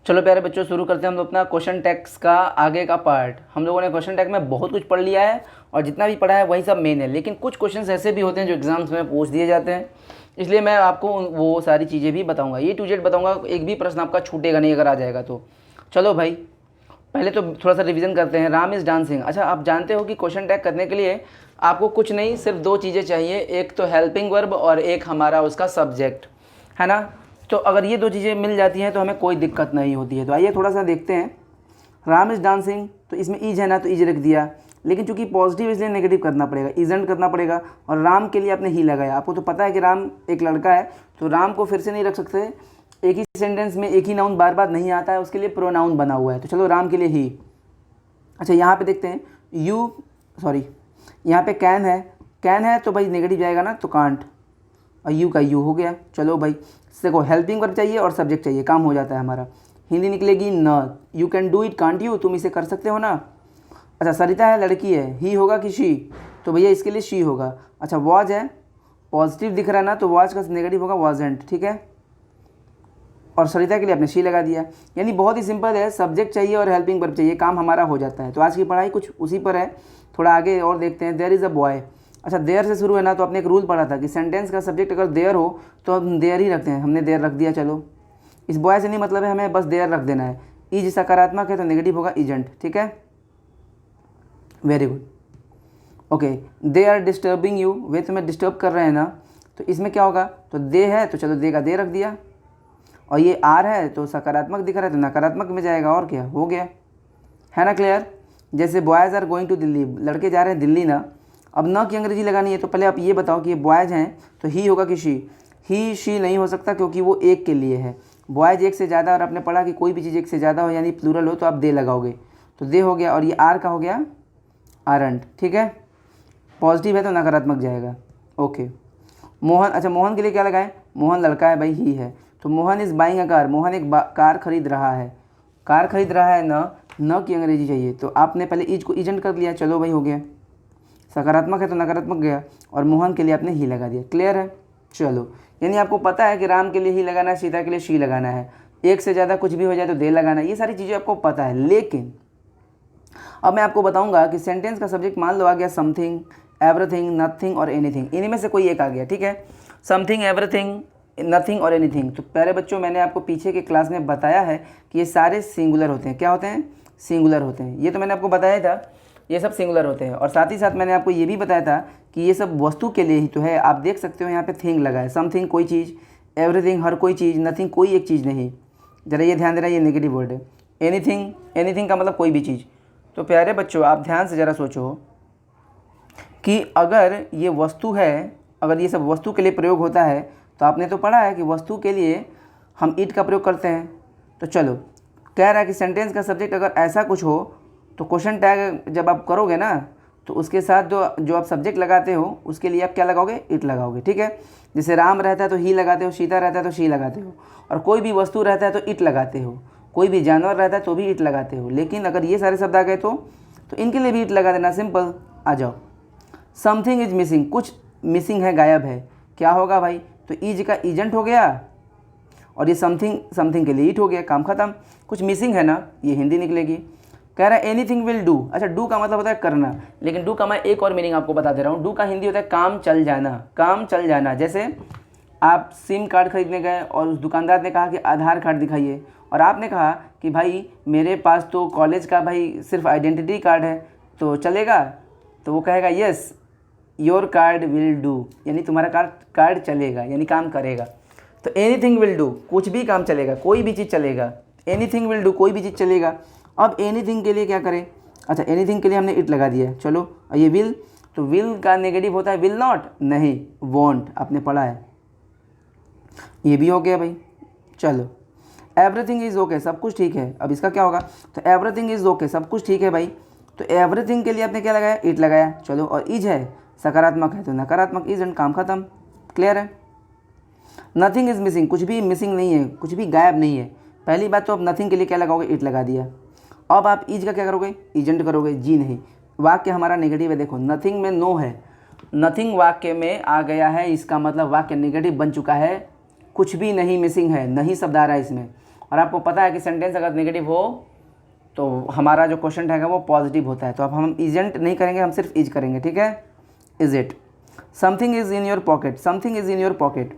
चलो प्यारे बच्चों, शुरू करते हैं हम लोग अपना क्वेश्चन टैग्स का आगे का पार्ट। हम लोगों ने क्वेश्चन टैग में बहुत कुछ पढ़ लिया है और जितना भी पढ़ा है वही सब मेन है, लेकिन कुछ क्वेश्चंस ऐसे भी होते हैं जो एग्जाम्स में पूछ दिए जाते हैं, इसलिए मैं आपको वो सारी चीज़ें भी बताऊंगा, ये टू जेड बताऊंगा। एक भी प्रश्न आपका छूटेगा नहीं अगर आ जाएगा तो। चलो भाई, पहले तो थोड़ा सा रिवीजन करते हैं। Ram is dancing. अच्छा, आप जानते हो कि क्वेश्चन टैग करने के लिए आपको कुछ नहीं, सिर्फ दो चीज़ें चाहिए, एक तो हेल्पिंग वर्ब और एक हमारा उसका सब्जेक्ट, है ना। तो अगर ये दो चीज़ें मिल जाती हैं तो हमें कोई दिक्कत नहीं होती है। तो आइए थोड़ा सा देखते हैं। राम इज़ डांसिंग, तो इसमें ईज है ना, तो ईज रख दिया, लेकिन चूंकि पॉजिटिव इसलिए नेगेटिव करना पड़ेगा, इजेंट करना पड़ेगा। और राम के लिए आपने ही लगाया। आपको तो पता है कि राम एक लड़का है, तो राम को फिर से नहीं रख सकते। एक ही सेंटेंस में एक ही नाउन बार बार नहीं आता है, उसके लिए प्रोनाउन बना हुआ है। तो चलो राम के लिए ही। अच्छा, यहाँ पे देखते हैं यहाँ पे कैन है तो भाई नेगेटिव जाएगा ना, तो कांट, और यू का यू हो गया। चलो भाई, देखो हेल्पिंग वर्ब चाहिए और सब्जेक्ट चाहिए, काम हो जाता है हमारा। हिंदी निकलेगी न, you can do it, can't you, तुम इसे कर सकते हो ना। अच्छा, सरिता है, लड़की है, ही होगा कि शी, तो भैया इसके लिए शी होगा। अच्छा, वॉज है, पॉजिटिव दिख रहा है ना, तो वॉज का नेगेटिव होगा वॉजेंट, ठीक है। और सरिता के लिए आपने शी लगा दिया। यानी बहुत ही सिंपल है, सब्जेक्ट चाहिए और हेल्पिंग वर्ब चाहिए, काम हमारा हो जाता है। तो आज की पढ़ाई कुछ उसी पर है, थोड़ा आगे और देखते हैं। There is a boy. अच्छा, देयर से शुरू है ना, तो आपने एक रूल पढ़ा था कि सेंटेंस का सब्जेक्ट अगर देयर हो तो हम देयर ही रखते हैं। हमने देयर रख दिया। चलो, इस बॉय से नहीं मतलब है, हमें बस देयर रख देना है। इज सकारात्मक है तो नेगेटिव होगा इजेंट, ठीक है, very good. Okay, they are disturbing you, वे तुम्हें डिस्टर्ब कर रहे हैं ना, तो इसमें क्या होगा, तो दे है तो चलो दे का दे रख दिया, और ये आर है तो सकारात्मक दिख रहा है तो नकारात्मक में जाएगा, और क्या हो गया, है ना क्लियर। जैसे boys are going to Delhi, लड़के जा रहे हैं दिल्ली ना। अब न की अंग्रेजी लगानी है, तो पहले आप ये बताओ कि ये बॉयज़ हैं तो ही होगा कि शी। ही शी नहीं हो सकता क्योंकि वो एक के लिए है। बॉयज़ एक से ज़्यादा, और आपने पढ़ा कि कोई भी चीज़ एक से ज़्यादा हो यानी प्लूरल हो तो आप दे लगाओगे, तो दे हो गया। और ये आर का हो गया आरंट, ठीक है, पॉजिटिव है तो नकारात्मक जाएगा। ओके, मोहन। अच्छा, मोहन के लिए क्या लगाएं, मोहन लड़का है भाई, ही है, तो Mohan is buying a car, Mohan एक कार खरीद रहा है। कार खरीद रहा है न की अंग्रेजी चाहिए, तो आपने पहले इज को इजेंट कर लिया। चलो भाई, हो गया, सकारात्मक है तो नकारात्मक गया, और मोहन के लिए आपने ही लगा दिया। क्लियर है। चलो, यानी आपको पता है कि राम के लिए ही लगाना है, सीता के लिए शी लगाना है, एक से ज़्यादा कुछ भी हो जाए तो दे लगाना है, ये सारी चीज़ें आपको पता है। लेकिन अब मैं आपको बताऊंगा कि सेंटेंस का सब्जेक्ट मान लो आ गया समथिंग, एवरीथिंग, नथिंग और एनीथिंग, इन्हीं में से कोई एक आ गया, ठीक है, समथिंग, एवरीथिंग, नथिंग और एनीथिंग। तो प्यारे बच्चों, मैंने आपको पीछे के क्लास में बताया है कि ये सारे सिंगुलर होते हैं। क्या होते हैं, सिंगुलर होते हैं। ये तो मैंने आपको बताया था, ये सब सिंगुलर होते हैं। और साथ ही साथ मैंने आपको ये भी बताया था कि ये सब वस्तु के लिए ही तो है। आप देख सकते हो यहाँ पे थिंग लगा है, समथिंग कोई चीज़, एवरीथिंग हर कोई चीज़, नथिंग कोई एक चीज़ नहीं। ज़रा ये ध्यान देना, ये नेगेटिव वर्ड है। एनीथिंग, एनीथिंग का मतलब कोई भी चीज़। तो प्यारे बच्चों, आप ध्यान से ज़रा सोचो कि अगर ये वस्तु है, अगर ये सब वस्तु के लिए प्रयोग होता है, तो आपने तो पढ़ा है कि वस्तु के लिए हम इट का प्रयोग करते हैं। तो चलो, कह रहा है कि सेंटेंस का सब्जेक्ट अगर ऐसा कुछ हो तो क्वेश्चन टैग जब आप करोगे ना, तो उसके साथ जो आप सब्जेक्ट लगाते हो उसके लिए आप क्या लगाओगे, इट लगाओगे, ठीक है। जैसे राम रहता है तो ही लगाते हो, सीता रहता है तो शी लगाते हो, और कोई भी वस्तु रहता है तो इट लगाते हो, कोई भी जानवर रहता है तो भी इट लगाते हो। लेकिन अगर ये सारे शब्द आ गए तो इनके लिए भी इट लगा देना, सिंपल। आ जाओ, समथिंग इज मिसिंग, कुछ मिसिंग है, गायब है, क्या होगा भाई, तो इज का एजेंट हो गया, और ये समथिंग के लिए इट हो गया, काम खत्म। कुछ मिसिंग है ना, ये हिंदी निकलेगी। कह रहा है एनीथिंग विल डू। अच्छा, डू का मतलब होता है करना, लेकिन डू का मैं एक और मीनिंग आपको बता दे रहा हूँ। डू का हिंदी होता है काम चल जाना, काम चल जाना। जैसे आप सिम कार्ड खरीदने गए और उस दुकानदार ने कहा कि आधार कार्ड दिखाइए, और आपने कहा कि भाई मेरे पास तो कॉलेज का भाई सिर्फ आइडेंटिटी कार्ड है, तो चलेगा, तो वो कहेगा yes your card will do, यानी तुम्हारा कार्ड चलेगा, यानी काम करेगा। तो एनीथिंग विल डू, कुछ भी काम चलेगा, कोई भी चीज़ चलेगा। एनीथिंग विल डू, कोई भी चीज़ चलेगा। अब एनीथिंग के लिए क्या करें, अच्छा एनीथिंग के लिए हमने इट लगा दिया। चलो, और ये विल, तो विल का नेगेटिव होता है विल नॉट, नहीं वॉन्ट, आपने पढ़ा है, ये भी हो गया भाई। चलो, एवरीथिंग इज़ ओके, सब कुछ ठीक है। अब इसका क्या होगा, तो एवरीथिंग इज़ ओके, सब कुछ ठीक है भाई। तो एवरीथिंग के लिए आपने क्या लगाया, इट लगाया। चलो, और इज है, सकारात्मक है तो नकारात्मक इज, एंड काम खत्म। क्लियर है। नथिंग इज़ मिसिंग, कुछ भी मिसिंग नहीं है, कुछ भी गायब नहीं है। पहली बात तो आप नथिंग के लिए क्या लगाओगे, इट लगा दिया। अब आप इज का क्या करोगे, इजेंट करोगे, जी नहीं। वाक्य हमारा नेगेटिव है, देखो नथिंग में नो है, नथिंग वाक्य में आ गया है, इसका मतलब वाक्य नेगेटिव बन चुका है, कुछ भी नहीं मिसिंग है, नहीं शब्द आ रहा है इसमें। और आपको पता है कि सेंटेंस अगर नेगेटिव हो तो हमारा जो क्वेश्चन टैग है वो पॉजिटिव होता है। तो अब हम इजेंट नहीं करेंगे, हम सिर्फ इज करेंगे, ठीक है। Is it, something is in your pocket, something is in your pocket,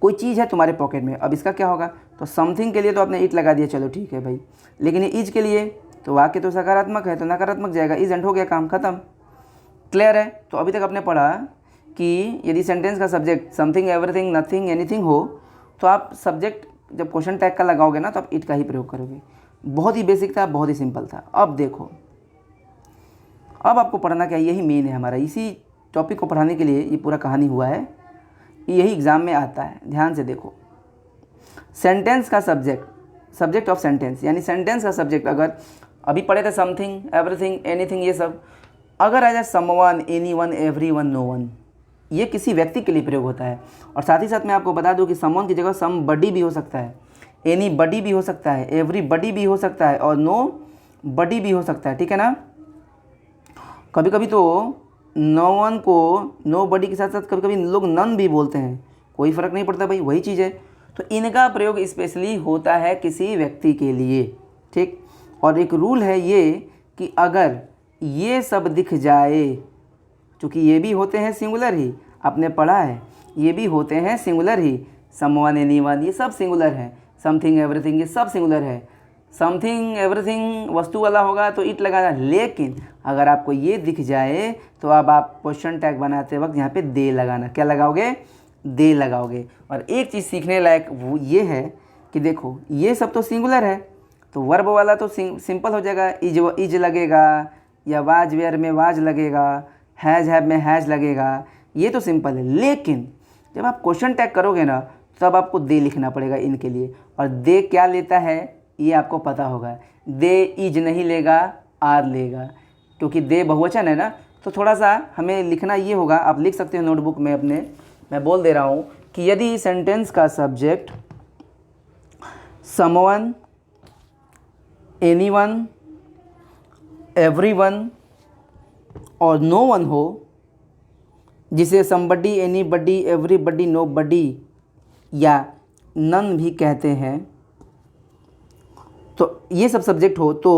कोई चीज़ है तुम्हारे पॉकेट में। अब इसका क्या होगा, तो समथिंग के लिए तो आपने इट लगा दिया, चलो ठीक है भाई, लेकिन ये इज के लिए तो वाक्य तो सकारात्मक है, तो नकारात्मक जाएगा, इजेंट हो गया, काम खत्म। क्लियर है। तो अभी तक आपने पढ़ा कि यदि सेंटेंस का subject something, everything, nothing, anything हो तो आप सब्जेक्ट जब क्वेश्चन टैग का लगाओगे ना तो आप इट का ही प्रयोग करोगे। बहुत ही बेसिक था, बहुत ही सिंपल था। अब देखो, अब आपको पढ़ना क्या, यही मेन है हमारा, इसी टॉपिक को पढ़ाने के लिए ये पूरा कहानी हुआ है, यही एग्ज़ाम में आता है। ध्यान से देखो, सेंटेंस का सब्जेक्ट, सब्जेक्ट ऑफ सेंटेंस, यानी सेंटेंस का सब्जेक्ट अगर अभी पढ़े थे समथिंग, एवरीथिंग, एनीथिंग, ये सब, अगर आ जाए someone, anyone, everyone, no one, ये किसी व्यक्ति के लिए प्रयोग होता है। और साथ ही साथ मैं आपको बता दूं कि समवन की जगह समबडी भी हो सकता है, एनी बडी भी हो सकता है, एवरी बडी भी हो सकता है, और नो बडी भी हो सकता है, ठीक है ना। कभी कभी तो नो वन को नो बडी के साथ साथ कभी कभी लोग नन भी बोलते हैं, कोई फ़र्क नहीं पड़ता भाई, वही चीज़ है। तो इनका प्रयोग स्पेशली होता है किसी व्यक्ति के लिए, ठीक। और एक रूल है ये कि अगर ये सब दिख जाए, क्योंकि ये भी होते हैं सिंगुलर ही, आपने पढ़ा है, ये भी होते हैं सिंगुलर ही, समवन, एनीवन, ये सब सिंगुलर है, समथिंग, एवरीथिंग, ये सब सिंगुलर है। समथिंग, एवरीथिंग वस्तु वाला होगा तो इट लगाना, लेकिन अगर आपको ये दिख जाए तो अब आप क्वेश्चन टैग बनाते वक्त यहाँ पे दे लगाना। क्या लगाओगे, दे लगाओगे। और एक चीज़ सीखने लायक वो ये है कि देखो, ये सब तो सिंगुलर है, तो वर्ब वाला तो सिंपल हो जाएगा, इज लगेगा, या वाज वेयर में वाज लगेगा, हैज़ हैव में हैज़ लगेगा, ये तो सिंपल है। लेकिन जब आप क्वेश्चन टैग करोगे ना तब आपको दे लिखना पड़ेगा इनके लिए। और दे क्या लेता है ये आपको पता होगा, दे इज नहीं लेगा, आर लेगा, क्योंकि दे बहुवचन है ना। तो थोड़ा सा हमें लिखना ये होगा, आप लिख सकते हो नोटबुक में अपने, मैं बोल दे रहा हूँ कि यदि सेंटेंस का सब्जेक्ट समवन, एनीवन, एवरीवन और नो वन हो, जिसे समबडी, एनीबडी, एवरीबडी, नोबडी या नन भी कहते हैं, तो ये सब सब्जेक्ट हो तो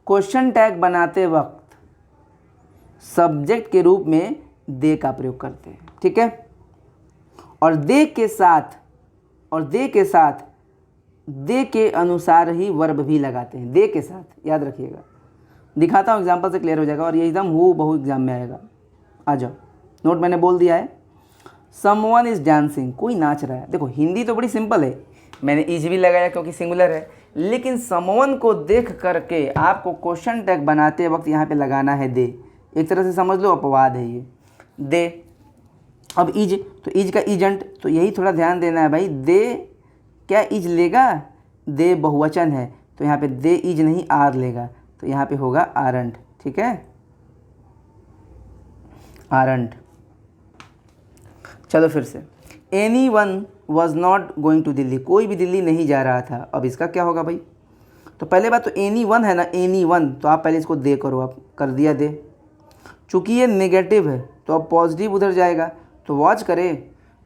क्वेश्चन टैग बनाते वक्त सब्जेक्ट के रूप में दे का प्रयोग करते हैं, ठीक है। और दे के साथ, और दे के साथ दे के अनुसार ही वर्ब भी लगाते हैं, दे के साथ, याद रखिएगा। दिखाता हूँ एग्जाम्पल से क्लियर हो जाएगा, और ये एकदम हूबहू एग्जाम में आएगा। आ जाओ, नोट मैंने बोल दिया है। समवन इज़ डांसिंग, कोई नाच रहा है। देखो हिंदी तो बड़ी सिंपल है, मैंने इज भी लगाया क्योंकि सिंगुलर है, लेकिन समवन को देख करके आपको क्वेश्चन टैग बनाते वक्त यहाँ पे लगाना है दे। एक तरह से समझ लो अपवाद है ये दे। अब इज, तो इज का इजेंट, तो यही थोड़ा ध्यान देना है भाई, दे क्या इज लेगा, दे बहुवचन है तो यहाँ पे दे इज नहीं आर लेगा, तो यहाँ पे होगा आरंट, ठीक है, आरंट। चलो फिर से, any one was not going to Delhi, कोई भी दिल्ली नहीं जा रहा था। अब इसका क्या होगा भाई, तो पहले बात तो एनी वन है ना, एनी वन, तो आप पहले इसको दे करो, आप कर दिया दे। चूँकि ये नेगेटिव है तो अब पॉजिटिव उधर जाएगा, तो वॉज करे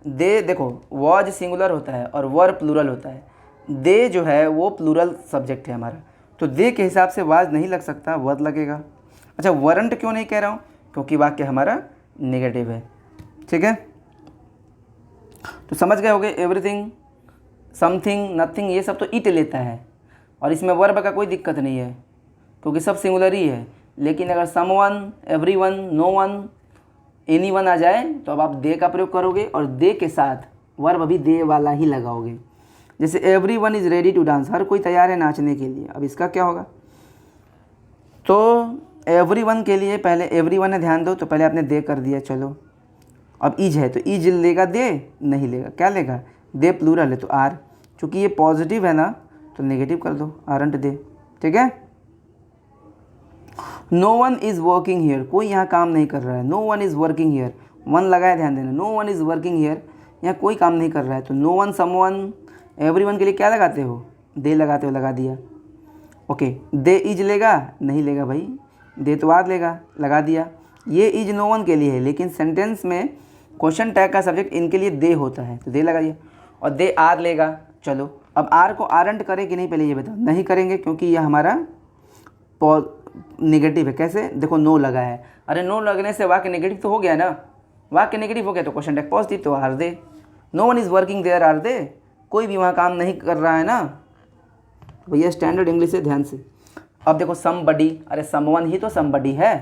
दे। देखो वॉज सिंगुलर होता है और वर प्लूरल होता है, दे जो है वो प्लूरल सब्जेक्ट है हमारा, तो दे के हिसाब से वाज नहीं लग सकता, वर लगेगा। अच्छा वरंट क्यों नहीं कह रहा हूँ, क्योंकि वाक्य हमारा नेगेटिव है, ठीक है। तो समझ गए होगे, एवरीथिंग, समथिंग, नथिंग, ये सब तो इट लेता है, और इसमें वर्ब का कोई दिक्कत नहीं है क्योंकि सब सिंगुलर ही है। लेकिन अगर someone, everyone, no one, anyone आ जाए तो अब आप दे का प्रयोग करोगे, और दे के साथ वर्ब भी दे वाला ही लगाओगे। जैसे everyone is ready to dance, हर कोई तैयार है नाचने के लिए। अब इसका क्या होगा, तो एवरीवन के लिए पहले एवरीवन है, ध्यान दो, तो पहले आपने दे कर दिया, चलो। अब इज है तो इज लेगा, दे नहीं लेगा, क्या लेगा, दे प्लूरल है तो आर, चूँकि ये पॉजिटिव है ना तो नेगेटिव कर दो, आरंट दे, ठीक है। No one is working here, कोई यहाँ काम नहीं कर रहा है, no one is working here, one लगाया, ध्यान देना, no one is working here, यहाँ कोई काम नहीं कर रहा है, तो नो वन, समवन, एवरीवन के लिए क्या लगाते हो, दे लगाते हो, लगा दिया, ओके। दे इज लेगा, नहीं लेगा भाई, दे तो आज लेगा, लगा दिया। ये इज नो वन के लिए है, लेकिन सेंटेंस में क्वेश्चन टैग का सब्जेक्ट इनके लिए दे होता है, तो दे लगा दिया। और दे आर लेगा, चलो, अब आर को आरंट करें कि नहीं, पहले ये बताओ। नहीं करेंगे क्योंकि यह हमारा नेगेटिव है। कैसे, देखो नो लगा है, अरे नो लगने से वाक्य नेगेटिव तो हो गया ना, वाक्य नेगेटिव हो गया तो क्वेश्चन टैग पॉजिटिव, तो are they. No one is working there are they, कोई भी वहाँ काम नहीं कर रहा है ना। भैया स्टैंडर्ड इंग्लिश है, ध्यान से। अब देखो समबडी, अरे समवन ही तो समबडी है,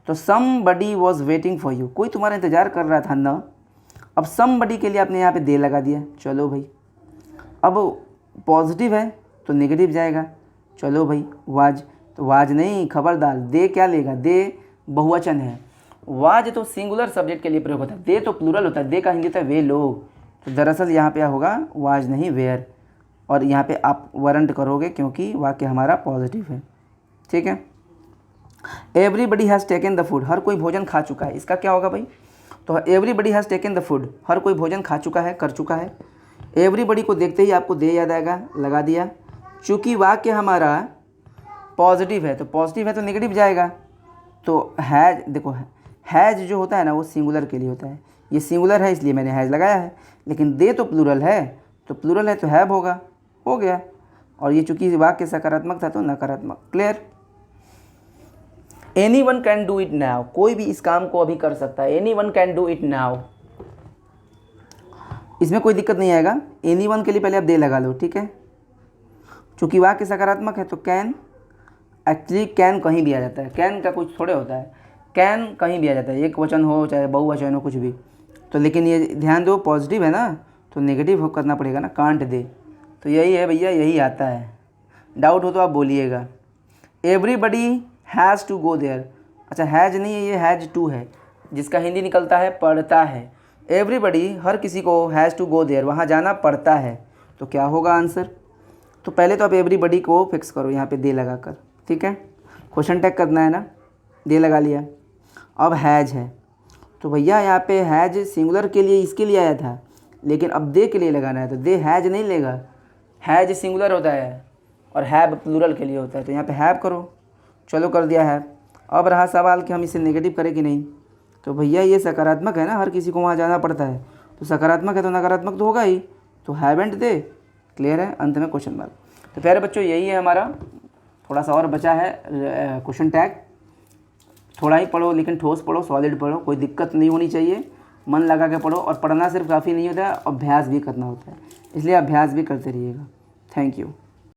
तो somebody was waiting for you, कोई तुम्हारा इंतजार कर रहा था ना। अब समबडी के लिए आपने यहाँ पे दे लगा दिया, चलो भाई। अब पॉजिटिव है तो नेगेटिव जाएगा, चलो भाई। वाज, तो वाज नहीं, खबरदार, दे क्या लेगा, दे बहुवचन है। वाज तो सिंगुलर सब्जेक्ट के लिए प्रयोग होता है, दे तो प्लूरल होता है, दे का हिंदी होता है वे लोग। तो दरअसल यहाँ पे होगा वाज नहीं वेयर, और यहाँ पे आप वारंट करोगे क्योंकि वाक्य हमारा पॉजिटिव है, ठीक है। Everybody has taken the food, हर कोई भोजन खा चुका है, इसका क्या होगा भाई, तो everybody has taken the food, हर कोई भोजन खा चुका है, कर चुका है। एवरीबडी को देखते ही आपको दे याद आएगा, लगा दिया। चूँकि वाक्य हमारा पॉजिटिव है, तो पॉजिटिव है तो नेगेटिव जाएगा, तो हैज, देखो हैज जो होता है ना वो सिंगुलर के लिए होता है, ये सिंगुलर है इसलिए मैंने हैज लगाया है, लेकिन दे तो प्लूरल है, तो प्लूरल है तो हैव होगा, हो गया। और ये चूँकि वाक्य सकारात्मक था तो नकारात्मक। Clear. Any one can do it now, कोई भी इस काम को अभी कर सकता है, any one can do it now, इसमें कोई दिक्कत नहीं आएगा। एनी वन के लिए पहले आप दे लगा लो, ठीक है। चूँकि वाक्य सकारात्मक है तो कैन, एक्चुअली कैन कहीं भी आ जाता है, कैन का कुछ थोड़े होता है, कैन कहीं भी आ जाता है, एक वचन हो चाहे बहुवचन हो, कुछ भी। तो लेकिन ये ध्यान दो पॉजिटिव है ना, तो नेगेटिव हो करना पड़ेगा ना, कांट दे। तो यही है भैया, यही आता है। डाउट हो तो आप बोलिएगा। Everybody has to go there, अच्छा हैज़ नहीं है, ये हैज़ टू है, जिसका हिंदी निकलता है पढ़ता है। एवरीबडी, हर किसी को, हैज़ टू गो देयर, वहाँ जाना पड़ता है, तो क्या होगा आंसर। तो पहले तो आप एवरीबडी को फिक्स करो यहाँ पे दे लगा कर, ठीक है। क्वेश्चन टैग करना है ना, दे लगा लिया। अब हैज है, तो भैया यहाँ पे हैज सिंगुलर के लिए इसके लिए आया था, लेकिन अब दे के लिए लगाना है, तो दे हैज नहीं लेगा, हैज सिंगुलर होता है और हैव प्लूरल के लिए होता है, तो यहाँ पे हैव करो, चलो कर दिया हैव। अब रहा सवाल कि हम इसे नेगेटिव करें कि नहीं, तो भैया ये सकारात्मक है ना, हर किसी को वहाँ जाना पड़ता है, तो सकारात्मक है तो नकारात्मक तो होगा ही, तो हैवेंट दे। क्लियर है, अंत में क्वेश्चन मार्क। तो प्यारे बच्चों यही है हमारा, थोड़ा सा और बचा है क्वेश्चन टैग, थोड़ा ही पढ़ो लेकिन ठोस पढ़ो, सॉलिड पढ़ो, कोई दिक्कत नहीं होनी चाहिए, मन लगा के पढ़ो। और पढ़ना सिर्फ काफ़ी नहीं होता है, अभ्यास भी करना होता है, इसलिए अभ्यास भी करते रहिएगा। Thank you.